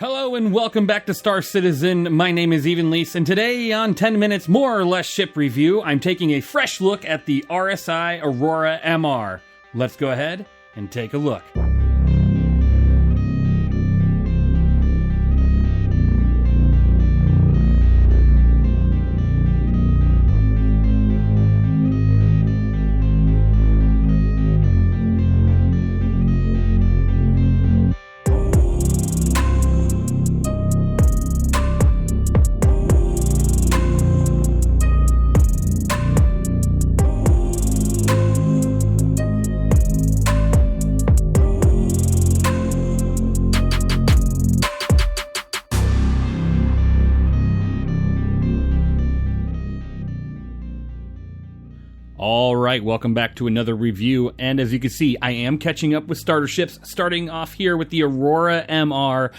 Hello and welcome back to Star Citizen. My name is Evenlease, and today on 10 Minutes More or Less Ship Review, I'm taking a fresh look at the RSI Aurora MR. Let's go ahead and take a look. Alright, welcome back to another review, and as you can see, I am catching up with starter ships, starting off here with the Aurora MR.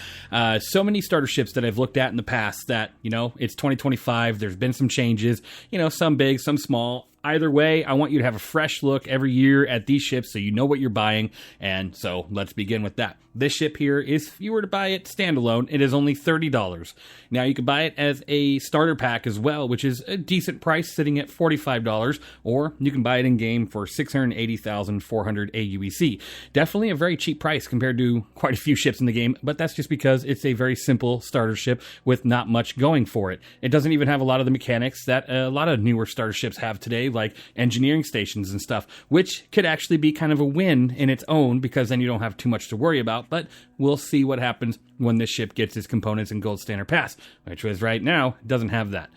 So many starter ships that I've looked at in the past that, it's 2025, there's been some changes, some big, some small. Either way, I want you to have a fresh look every year at these ships so you know what you're buying, and so let's begin with that. This ship here is, if you were to buy it standalone, it is only $30. Now, you can buy it as a starter pack as well, which is a decent price, sitting at $45, or you can buy it in-game for $680,400 aUEC. Definitely a very cheap price compared to quite a few ships in the game, but that's just because it's a very simple starter ship with not much going for it. It doesn't even have a lot of the mechanics that a lot of newer starter ships have today, like engineering stations and stuff, which could actually be kind of a win in its own because then you don't have too much to worry about, but we'll see what happens when this ship gets its components in Gold Standard Pass, which is right now, doesn't have that.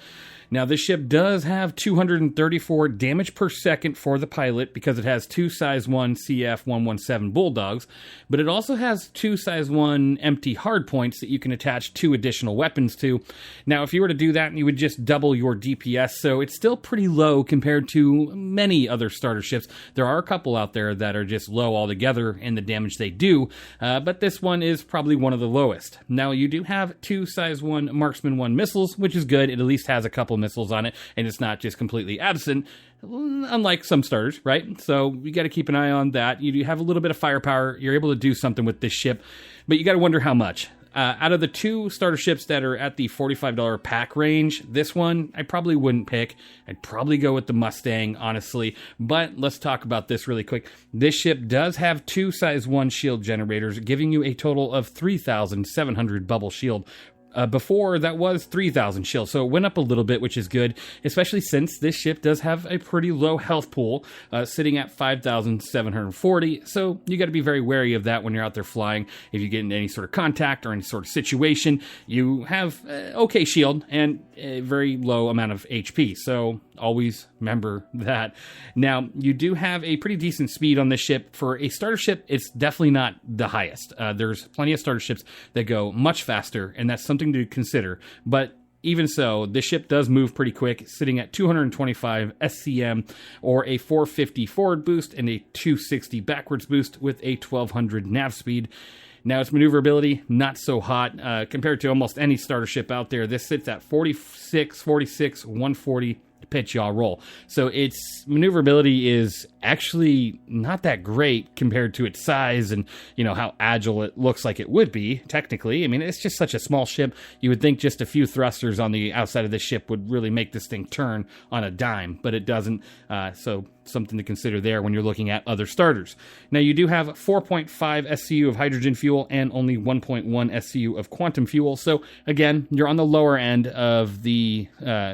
Now, this ship does have 234 damage per second for the pilot because it has two size 1 CF-117 Bulldogs, but it also has two size 1 empty hardpoints that you can attach two additional weapons to. Now, if you were to do that, you would just double your DPS, so it's still pretty low compared to many other starter ships. There are a couple out there that are just low altogether in the damage they do, but this one is probably one of the lowest. Now, you do have two size 1 Marksman 1 missiles, which is good. It at least has a couple missiles on it, and it's not just completely absent, unlike some starters, right? So you got to keep an eye on that. You do have a little bit of firepower. You're able to do something with this ship, but you got to wonder how much. Out of the two starter ships that are at the $45 pack range, this one I probably wouldn't pick. I'd probably go with the Mustang, honestly. But let's talk about this really quick. This ship does have two size 1 shield generators, giving you a total of 3,700 bubble shield. Before, that was 3,000 shield, so it went up a little bit, which is good, especially since this ship does have a pretty low health pool, sitting at 5,740, so you got to be very wary of that when you're out there flying. If you get into any sort of contact or any sort of situation, you have okay shield and a very low amount of HP, so always remember that. Now, you do have a pretty decent speed on this ship. For a starter ship, it's definitely not the highest. There's plenty of starter ships that go much faster, and that's something to consider. But even so, this ship does move pretty quick, sitting at 225 SCM, or a 450 forward boost and a 260 backwards boost with a 1200 NAV speed. Now, its maneuverability, not so hot. Compared to almost any starter ship out there, this sits at 46, 46, 140 pitch, yaw, roll. So its maneuverability is actually not that great compared to its size and, how agile it looks like it would be, technically. I mean, it's just such a small ship. You would think just a few thrusters on the outside of the ship would really make this thing turn on a dime, but it doesn't. So something to consider there when you're looking at other starters. Now, you do have 4.5 SCU of hydrogen fuel and only 1.1 SCU of quantum fuel. So again, you're on the lower end of the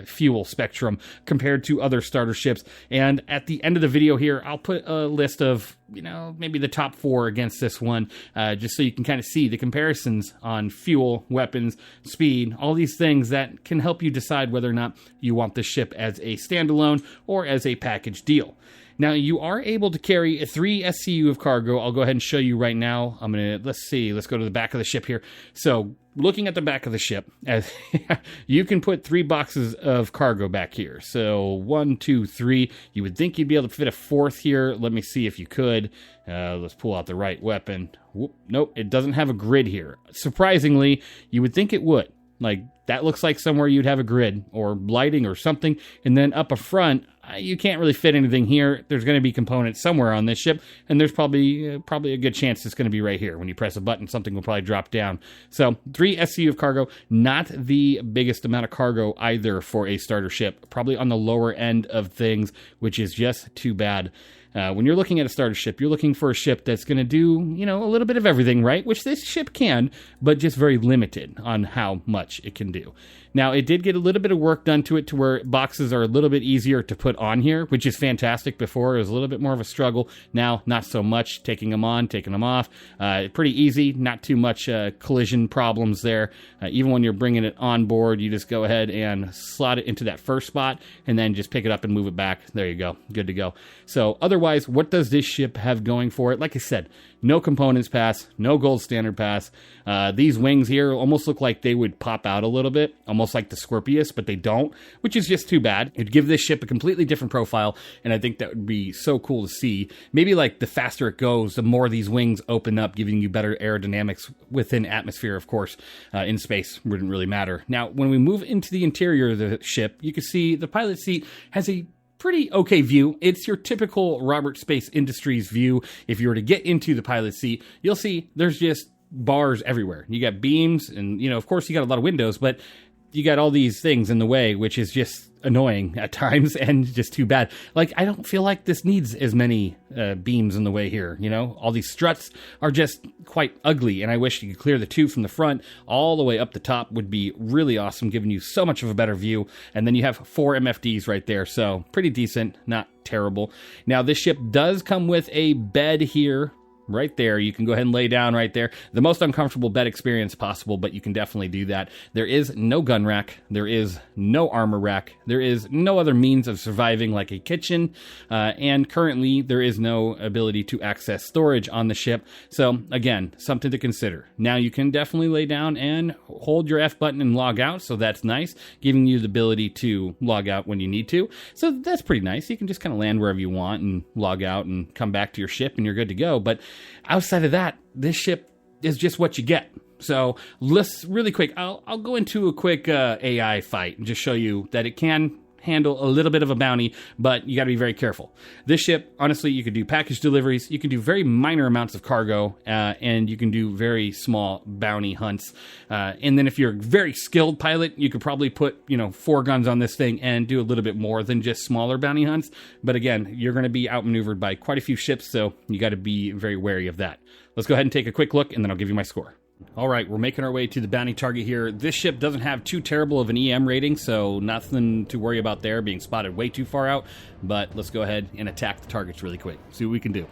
fuel spectrum compared to other starter ships. And at the end of the video here, I'll put a list of, maybe the top 4 against this one, just so you can kind of see the comparisons on fuel, weapons, speed, all these things that can help you decide whether or not you want this ship as a standalone or as a package deal. Now, you are able to carry a 3 SCU of cargo. I'll go ahead and show you right now. Let's go to the back of the ship here. So, looking at the back of the ship, as you can put 3 boxes of cargo back here. So, 1, 2, 3. You would think you'd be able to fit a 4th here. Let me see if you could. Let's pull out the right weapon. Whoop, nope, it doesn't have a grid here. Surprisingly, you would think it would. Like, that looks like somewhere you'd have a grid or lighting or something. And then up a front, you can't really fit anything here. There's going to be components somewhere on this ship, and there's probably a good chance it's going to be right here. When you press a button, something will probably drop down. So 3 SCU of cargo, not the biggest amount of cargo either for a starter ship. Probably on the lower end of things, which is just too bad. When you're looking at a starter ship, you're looking for a ship that's going to do, a little bit of everything, right? Which this ship can, but just very limited on how much it can do. Now, it did get a little bit of work done to it to where boxes are a little bit easier to put on here, which is fantastic. Before, it was a little bit more of a struggle. Now, not so much. Taking them on, taking them off. Pretty easy. Not too much collision problems there. Even when you're bringing it on board, you just go ahead and slot it into that first spot and then just pick it up and move it back. There you go. Good to go. So, otherwise, what does this ship have going for it? Like I said, no components pass, no gold standard pass. These wings here almost look like they would pop out a little bit, almost like the Scorpius, but they don't, which is just too bad. It'd give this ship a completely different profile, and I think that would be so cool to see. Maybe like the faster it goes, the more these wings open up, giving you better aerodynamics within atmosphere, of course. In space, wouldn't really matter. Now, when we move into the interior of the ship, you can see the pilot seat has a pretty okay view. It's your typical Robert Space Industries view. If you were to get into the pilot seat, you'll see there's just bars everywhere. You got beams and, of course you got a lot of windows, but you got all these things in the way, which is just annoying at times and just too bad. Like, I don't feel like this needs as many beams in the way here, All these struts are just quite ugly, and I wish you could clear the 2 from the front all the way up the top. Would be really awesome, giving you so much of a better view. And then you have 4 MFDs right there, so pretty decent, not terrible. Now, this ship does come with a bed here, right there. You can go ahead and lay down right there. The most uncomfortable bed experience possible, but you can definitely do that. There is no gun rack. There is no armor rack. There is no other means of surviving like a kitchen. And currently, there is no ability to access storage on the ship. So again, something to consider. Now you can definitely lay down and hold your F button and log out. So that's nice, giving you the ability to log out when you need to. So that's pretty nice. You can just kind of land wherever you want and log out and come back to your ship and you're good to go. But outside of that, this ship is just what you get. So let's really quick, I'll go into a quick AI fight and just show you that it can handle a little bit of a bounty, but you got to be very careful. This ship, honestly, you could do package deliveries, you can do very minor amounts of cargo, and you can do very small bounty hunts. And then if you're a very skilled pilot, you could probably put 4 guns on this thing and do a little bit more than just smaller bounty hunts. But again, you're going to be outmaneuvered by quite a few ships, so you got to be very wary of that. Let's go ahead and take a quick look, and then I'll give you my score. All right, we're making our way to the bounty target here. This ship doesn't have too terrible of an EM rating, so nothing to worry about there, being spotted way too far out. But let's go ahead and attack the targets really quick, see what we can do.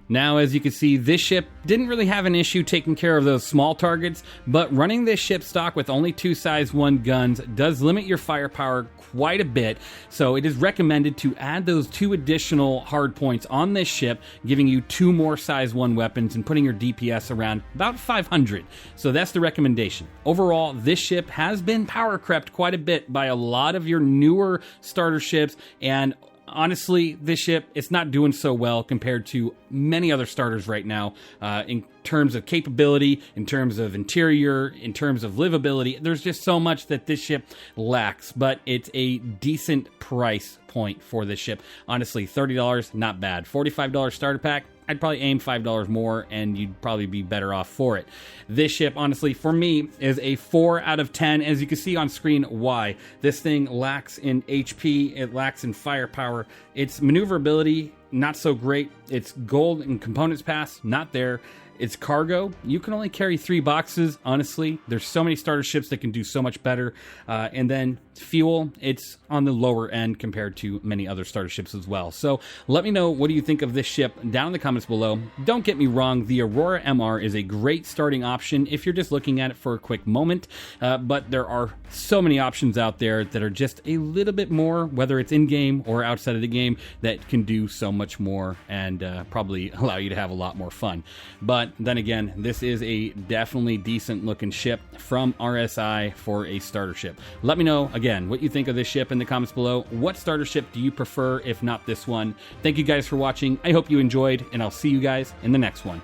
Now, as you can see, this ship didn't really have an issue taking care of those small targets, but running this ship stock with only 2 size 1 guns does limit your firepower quite a bit, so it is recommended to add those 2 additional hard points on this ship, giving you 2 more size 1 weapons and putting your DPS around about 500. So that's the recommendation. Overall, this ship has been power crept quite a bit by a lot of your newer starter ships, and honestly, this ship, it's not doing so well compared to many other starters right now in terms of capability, in terms of interior, in terms of livability. There's just so much that this ship lacks, but it's a decent price point for this ship. Honestly, $30, not bad. $45 starter pack, I'd probably aim $5 more and you'd probably be better off for it. This ship, honestly, for me, is a 4 out of 10. As you can see on screen, why. This thing lacks in HP, it lacks in firepower. Its maneuverability, not so great. Its gold and components pass, not there. It's cargo. You can only carry 3 boxes, honestly. There's so many starter ships that can do so much better. And then fuel, it's on the lower end compared to many other starter ships as well. So let me know, what do you think of this ship down in the comments below. Don't get me wrong, the Aurora MR is a great starting option if you're just looking at it for a quick moment. But there are so many options out there that are just a little bit more, whether it's in-game or outside of the game, that can do so much more and probably allow you to have a lot more fun. But then again, this is a definitely decent looking ship from RSI for a starter ship. Let me know, again, what you think of this ship in the comments below. What starter ship do you prefer, if not this one? Thank you guys for watching. I hope you enjoyed, and I'll see you guys in the next one.